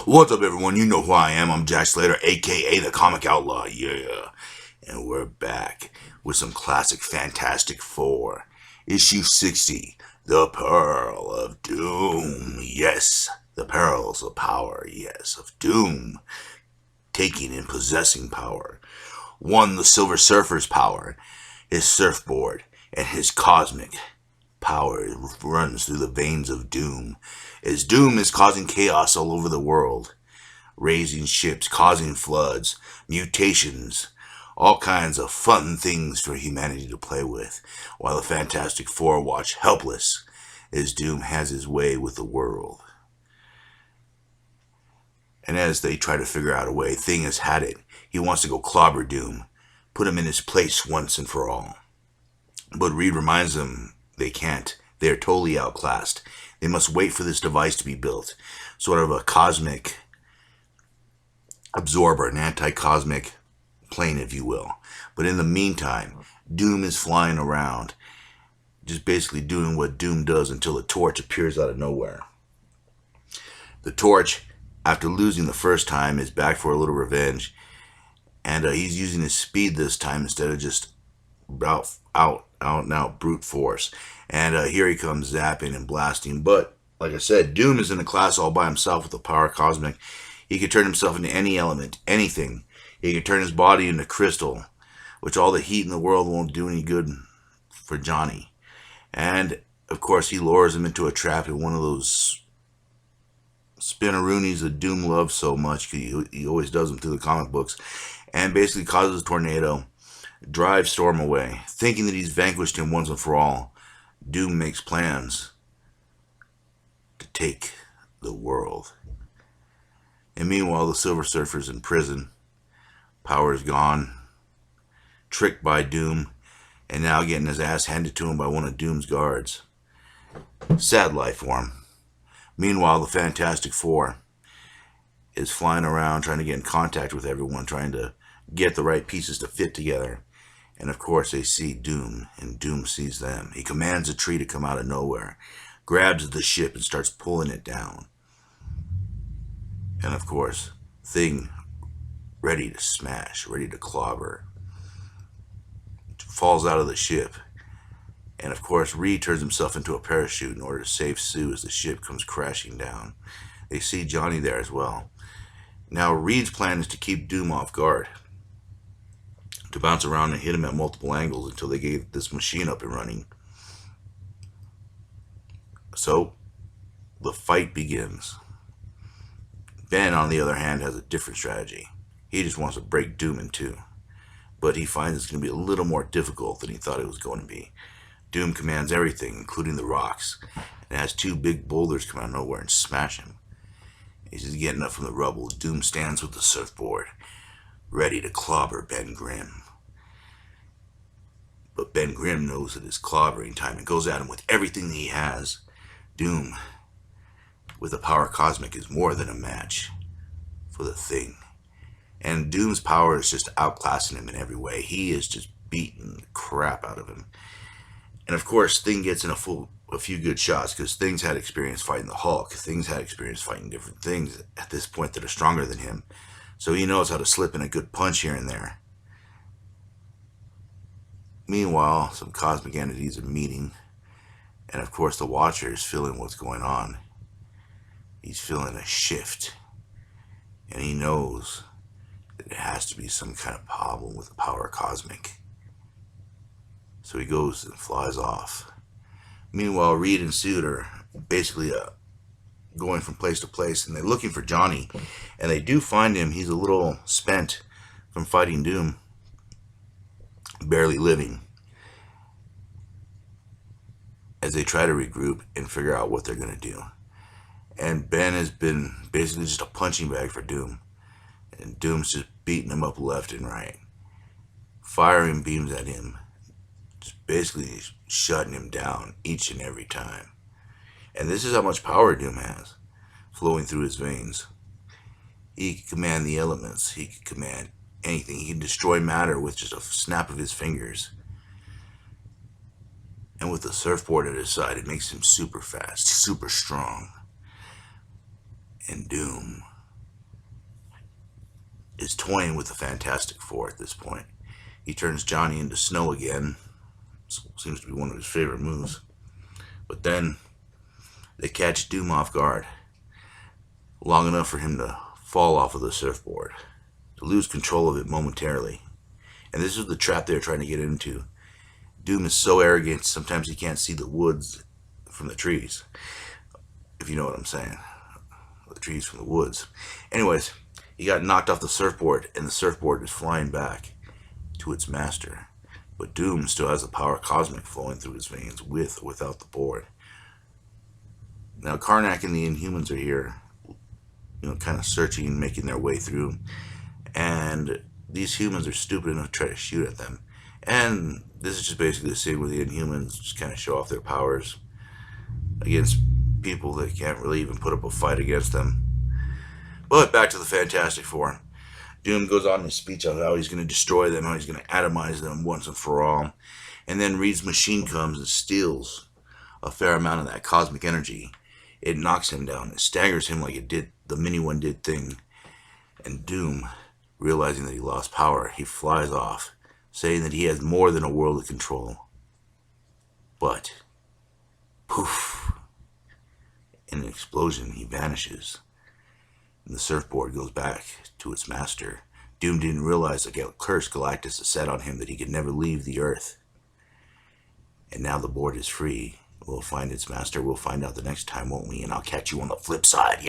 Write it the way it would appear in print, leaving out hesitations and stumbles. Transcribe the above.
What's up, everyone? You know who I am. I'm Jack Slater, aka the Comic Outlaw. Yeah. And we're back with some classic Fantastic Four. Issue 60, The Pearl of Doom. Yes, the pearls of power, yes, of Doom. Taking and possessing power. One, the Silver Surfer's power, his surfboard, and his cosmic power runs through the veins of Doom, as Doom is causing chaos all over the world, raising ships, causing floods, mutations, all kinds of fun things for humanity to play with, while the Fantastic Four watch helpless as Doom has his way with the world. And as they try to figure out a way, Thing has had it. He wants to go clobber Doom, put him in his place once and for all. But Reed reminds them they can't. They're totally outclassed. They must wait for this device to be built. Sort of a cosmic absorber, an anti-cosmic plane, if you will. But in the meantime, Doom is flying around, just basically doing what Doom does until the Torch appears out of nowhere. The Torch, after losing the first time, is back for a little revenge. And he's using his speed this time instead of just out and out brute force. And here he comes zapping and blasting. But like I said, Doom is in a class all by himself with the power cosmic. He can turn himself into any element, anything. He can turn his body into crystal, which all the heat in the world won't do any good for Johnny. And of course, he lures him into a trap in one of those spinneroonies that Doom loves so much. He always does them through the comic books, and basically causes a tornado, drives Storm away. Thinking that he's vanquished him once and for all, Doom makes plans to take the world. And meanwhile, the Silver Surfer's in prison. Power is gone. Tricked by Doom, and now getting his ass handed to him by one of Doom's guards. Sad life for him. Meanwhile, the Fantastic Four is flying around trying to get in contact with everyone, trying to get the right pieces to fit together. And of course, they see Doom, and Doom sees them. He commands a tree to come out of nowhere, grabs the ship, and starts pulling it down. And of course, Thing, ready to smash, ready to clobber, falls out of the ship. And of course, Reed turns himself into a parachute in order to save Sue as the ship comes crashing down. They see Johnny there as well. Now, Reed's plan is to keep Doom off guard, to bounce around and hit him at multiple angles until they get this machine up and running. So, the fight begins. Ben, on the other hand, has a different strategy. He just wants to break Doom in two. But he finds it's going to be a little more difficult than he thought it was going to be. Doom commands everything, including the rocks, and has two big boulders come out of nowhere and smash him. He's just getting up from the rubble. Doom stands with the surfboard, ready to clobber Ben Grimm. But Ben Grimm knows that it's clobbering time and goes at him with everything that he has. Doom, with the power cosmic, is more than a match for the Thing. And Doom's power is just outclassing him in every way. He is just beating the crap out of him. And of course, Thing gets in a few good shots, because Thing's had experience fighting the Hulk. Thing's had experience fighting different things at this point that are stronger than him. So he knows how to slip in a good punch here and there. Meanwhile, some cosmic entities are meeting. And of course, the Watcher is feeling what's going on. He's feeling a shift. And he knows that it has to be some kind of problem with the power cosmic. So he goes and flies off. Meanwhile, Reed and Sue are basically going from place to place, and they're looking for Johnny. And they do find him. He's a little spent from fighting Doom, barely living, as they try to regroup and figure out what they're going to do. And Ben has been basically just a punching bag for Doom. And Doom's just beating him up left and right, firing beams at him, just basically shutting him down each and every time. And this is how much power Doom has flowing through his veins. He can command the elements. He can command anything. He can destroy matter with just a snap of his fingers. And with the surfboard at his side, it makes him super fast, super strong. And Doom is toying with the Fantastic Four at this point. He turns Johnny into snow again. Seems to be one of his favorite moves. But then they catch Doom off guard, long enough for him to fall off of the surfboard, to lose control of it momentarily. And this is the trap they're trying to get into. Doom is so arrogant, sometimes he can't see the woods from the trees, if you know what I'm saying. The trees from the woods. Anyways, he got knocked off the surfboard, and the surfboard is flying back to its master. But Doom still has the power cosmic flowing through his veins, with or without the board. Now Karnak and the Inhumans are here, kind of searching and making their way through. And these humans are stupid enough to try to shoot at them. And this is just basically the scene where the Inhumans just kind of show off their powers against people that can't really even put up a fight against them. But back to the Fantastic Four. Doom goes on in his speech on how he's going to destroy them, how he's going to atomize them once and for all. And then Reed's machine comes and steals a fair amount of that cosmic energy. It knocks him down. It staggers him like it did the Mini One did thing. And Doom, realizing that he lost power, he flies off, saying that he has more than a world to control. But, poof, in an explosion, he vanishes. And the surfboard goes back to its master. Doom didn't realize the curse Galactus has set on him that he could never leave the Earth. And now the board is free. We'll find its master. We'll find out the next time, won't we? And I'll catch you on the flip side.